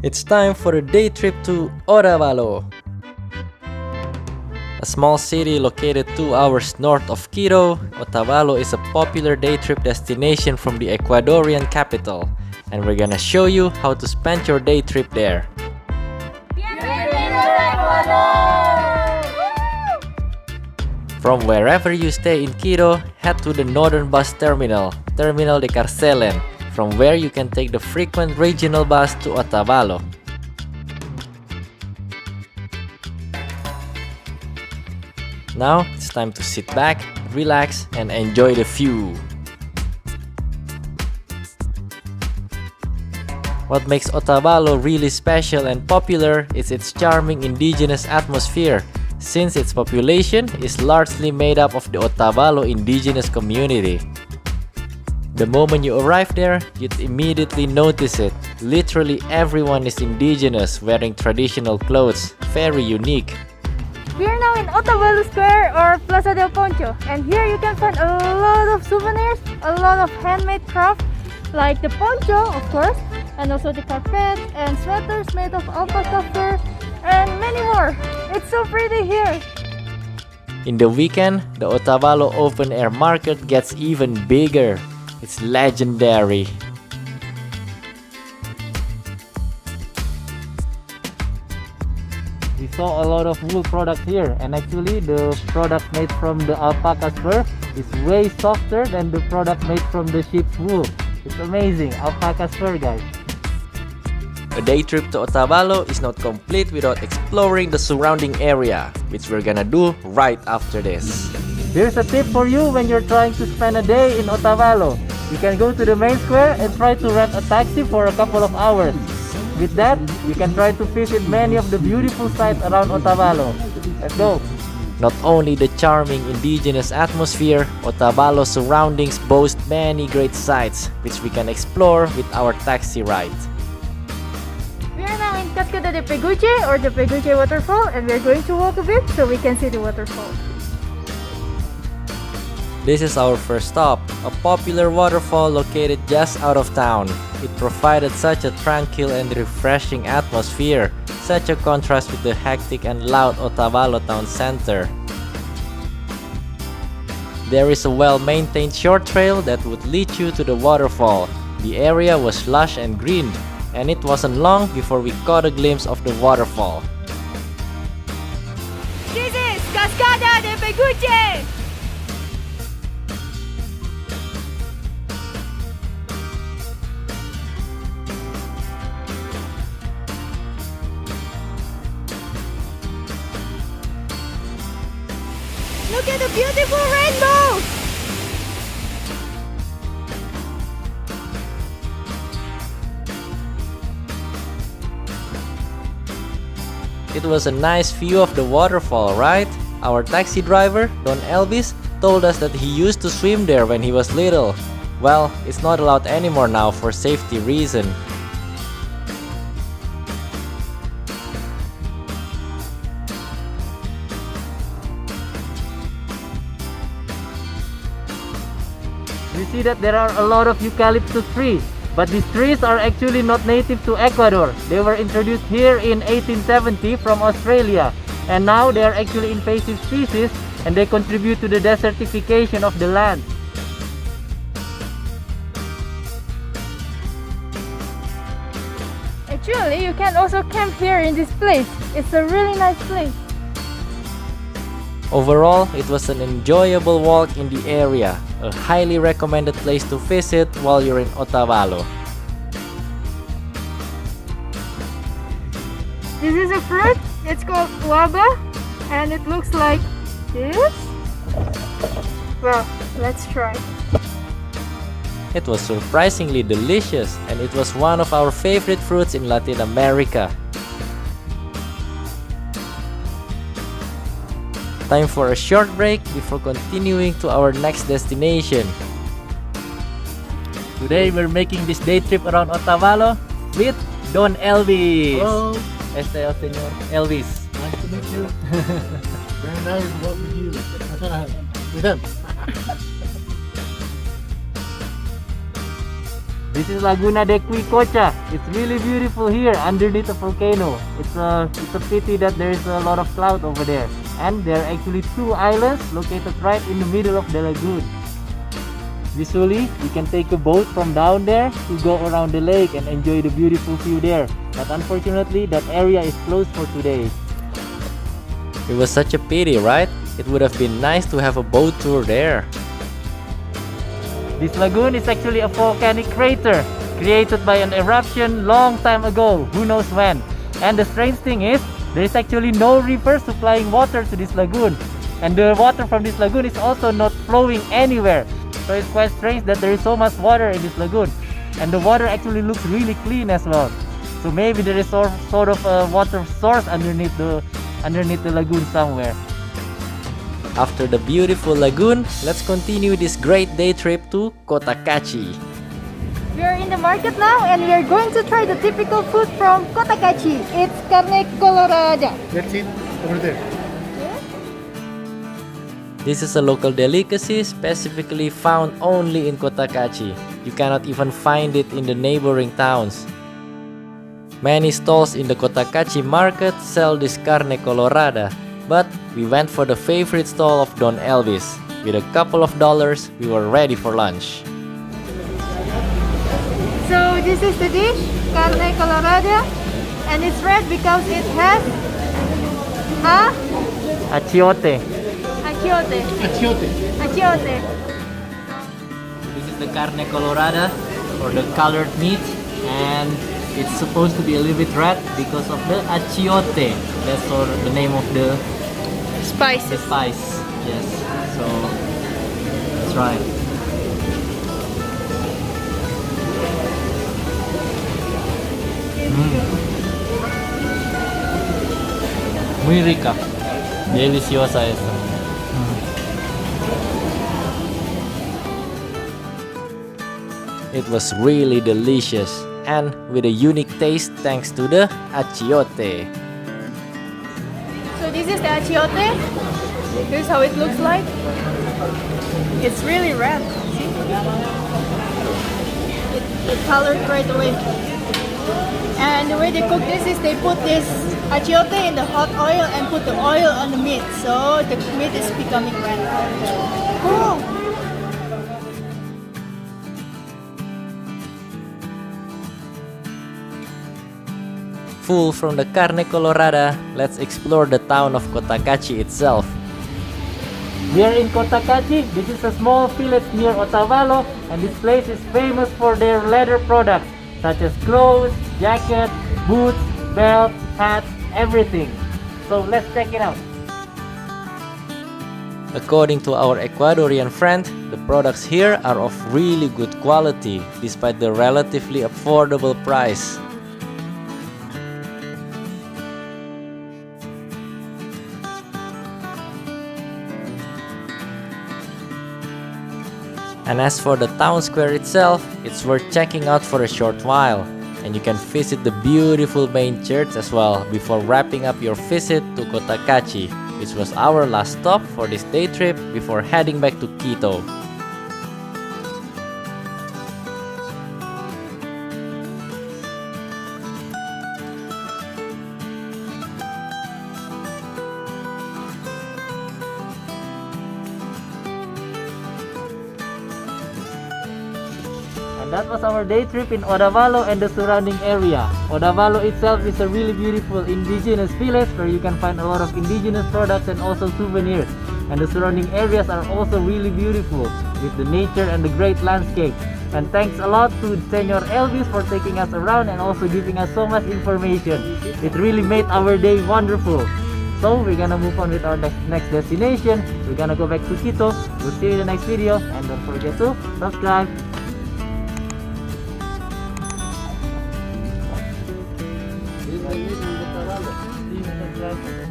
It's time for a day trip to Otavalo, a small city located 2 hours north of Quito. Otavalo is a popular day trip destination from the Ecuadorian capital, and we're gonna show you how to spend your day trip there. From wherever you stay in Quito, head to the northern bus terminal, Terminal de Carcelen, from where you can take the frequent regional bus to Otavalo. Now, it's time to sit back, relax, and enjoy the view. What makes Otavalo really special and popular is its charming indigenous atmosphere, since its population is largely made up of the Otavalo indigenous community. The moment you arrive there, you'd immediately notice it. Literally everyone is indigenous, wearing traditional clothes, very unique. We are now in Otavalo Square or Plaza del Poncho, and here you can find a lot of souvenirs, a lot of handmade craft, like the poncho, of course, and also the carpet and sweaters made of alpaca fur, and many more. It's so pretty here. In the weekend, the Otavalo open air market gets even bigger. It's legendary. We saw a lot of wool product here, and actually the product made from the alpaca's fur is way softer than the product made from the sheep's wool. It's amazing, alpaca's fur, guys. A day trip to Otavalo is not complete without exploring the surrounding area, which we're gonna do right after this. Here's a tip for you when you're trying to spend a day in Otavalo. You can go to the main square and try to rent a taxi for a couple of hours. With that, you can try to visit many of the beautiful sites around Otavalo. Let's go! Not only the charming indigenous atmosphere, Otavalo's surroundings boast many great sites, which we can explore with our taxi ride. We are now in Cascada de Peguche or the Peguche waterfall, and we're going to walk a bit so we can see the waterfall. This is our first stop, a popular waterfall located just out of town. It provided such a tranquil and refreshing atmosphere, such a contrast with the hectic and loud Otavalo town center. There is a well-maintained short trail that would lead you to the waterfall. The area was lush and green, and it wasn't long before we caught a glimpse of the waterfall. This is Cascada de Peguche! Look at the beautiful rainbow! It was a nice view of the waterfall, right? Our taxi driver, Don Elvis, told us that he used to swim there when he was little. Well, it's not allowed anymore now for safety reasons. We see that there are a lot of eucalyptus trees, but these trees are actually not native to Ecuador. They were introduced here in 1870 from Australia, and now they are actually invasive species, and they contribute to the desertification of the land. Actually, you can also camp here in this place. It's a really nice place. Overall, it was an enjoyable walk in the area, a highly recommended place to visit while you're in Otavalo. This is a fruit. It's called guava, and it looks like this. Well, let's try. It was surprisingly delicious, and it was one of our favorite fruits in Latin America. Time for a short break before continuing to our next destination. Today we're making this day trip around Otavalo with Don Elvis. Hello. Este el señor Elvis. Nice to meet you. Very nice to work with you. With him. This is Laguna de Cuicocha. It's really beautiful here underneath the volcano. It's a pity that there is a lot of cloud over there. And there are actually two islands located right in the middle of the lagoon. Visually, you can take a boat from down there to go around the lake and enjoy the beautiful view there. But unfortunately, that area is closed for today. It was such a pity, right? It would have been nice to have a boat tour there. This lagoon is actually a volcanic crater created by an eruption long time ago, who knows when. And the strange thing is, there is actually no river supplying water to this lagoon. And the water from this lagoon is also not flowing anywhere. So it's quite strange that there is so much water in this lagoon. And the water actually looks really clean as well. So maybe there is sort of a water source underneath the lagoon somewhere. After the beautiful lagoon, let's continue this great day trip to Kotakachi. We are in the market now and we are going to try the typical food from Kotakachi. It's Carne Colorada. That's it. Over there. This is a local delicacy specifically found only in Kotakachi. You cannot even find it in the neighboring towns. Many stalls in the Kotakachi market sell this Carne Colorada, but we went for the favorite stall of Don Elvis. With a couple of dollars, we were ready for lunch. So this is the dish, Carne Colorada, and it's red because it has Achiote. achiote. Achiote. Achiote. This is the Carne Colorada, or the colored meat, and it's supposed to be a little bit red because of the achiote. That's sort of the name of the Spices. spice. Yes. So let's try. Muy rica. Deliciosa esta. It was really delicious and with a unique taste thanks to the achiote. So this is the achiote. Here's how it looks like. It's really red. See? It colored right away. And the way they cook this is they put this achiote in the hot oil and put the oil on the meat. So the meat is becoming red. Cool. Full from the Carne Colorada, let's explore the town of Kotakachi itself. We are in Kotakachi. This is a small village near Otavalo, and this place is famous for their leather products such as clothes, jackets, boots, belts, hats, everything. So let's check it out. According to our Ecuadorian friend, the products here are of really good quality despite the relatively affordable price. And as for the town square itself, it's worth checking out for a short while. And you can visit the beautiful main church as well before wrapping up your visit to Kotakachi, which was our last stop for this day trip before heading back to Quito. And that was our day trip in Otavalo and the surrounding area. Otavalo itself is a really beautiful indigenous village where you can find a lot of indigenous products and also souvenirs. And the surrounding areas are also really beautiful with the nature and the great landscape. And thanks a lot to Senor Elvis for taking us around and also giving us so much information. It really made our day wonderful. So we're gonna move on with our next destination. We're gonna go back to Quito. We'll see you in the next video, and don't forget to subscribe. See you in the next